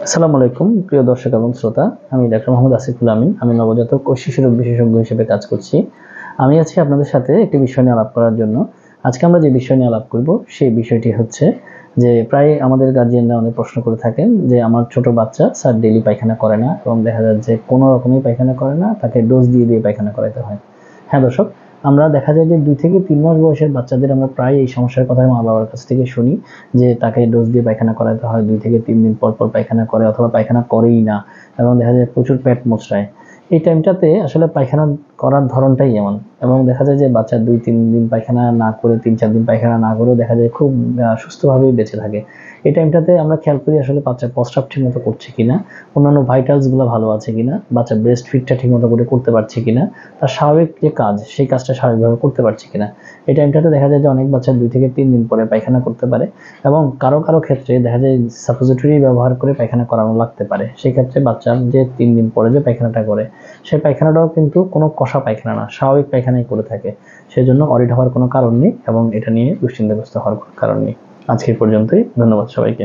আসসালামু আলাইকুম প্রিয় দর্শক এবং শ্রোতা। আমি ডাক্তার মোহাম্মদ আসিফুল আমিন। আমি নবজাতক ও শিশুরোগ বিশেষজ্ঞ হিসেবে কাজ করছি। আমি আছি আপনাদের সাথে একটি বিষয় নিয়ে আলাপ করার জন্য। আজকে আমরা যে বিষয় নিয়ে আলাপ করব সেই বিষয়টি হচ্ছে যে প্রায় আমাদের গার্জিয়ানরা অনেক প্রশ্ন করে থাকেন যে আমার ছোট বাচ্চা স্যার ডেইলি পায়খানা করে না এবং দেখা যায় যে কোনো রকমই পায়খানা করে না, তাকে ডোজ দিয়ে দিয়ে পায়খানা করাতে হয়। হ্যাঁ দর্শক, আমরা দেখা যায় যে 2 থেকে 3 মাস বয়সের বাচ্চাদের আমরা প্রায় এই সমস্যার কথা মা-বাবার কাছ থেকে শুনি যে তাকে ডোজ দিয়ে পায়খানা করাতে হয়, 2 থেকে 3 দিন পর পর পায়খানা করে অথবা পায়খানা করেই না এবং দেখা যায় প্রচুর পেট মোচড়ায়। এই টাইমটাতে আসলে পায়খানা করার ধরনটাই এমন এবং দেখা যায় যে বাচ্চা 2-3 দিন পায়খানা না করে 3-4 দিন পায়খানা না করেও দেখা যায় খুব সুস্থভাবেই বেঁচে থাকে। এই টাইমটাতে আমরা খেয়াল করি আসলে বাচ্চা প্রস্রাব ঠিকমতো করছে কিনা, অন্যান্য ভাইটালসগুলো ভালো আছে কিনা, বাচ্চা ব্রেস্ট ফিডটা ঠিকমতো করে করতে পারছে কিনা, তার স্বাভাবিক যে কাজ সেই কাজটা স্বাভাবিকভাবে করতে পারছে কিনা। এই টাইমটাতে দেখা যায় যে অনেক বাচ্চা 2 থেকে 3 দিন পরে পায়খানা করতে পারে এবং কারো কারো ক্ষেত্রে দেখা যায় সাপোজিটরি ব্যবহার করে পায়খানা করানো লাগতে পারে। সেই ক্ষেত্রে বাচ্চার যে 3 দিন পরে যে পায়খানাটা করে সেই পায়খানাটাও কিন্তু কোনো কষা পায়খানা না, স্বাভাবিক পায়খানাই করে থাকে। সেজন্য অরিড হওয়ার কোনো কারণ নেই এবং এটা নিয়ে দুশ্চিন্তাগ্রস্ত হওয়ার কোনো কারণ নেই। আজকে পর্যন্তই। ধন্যবাদ সবাইকে।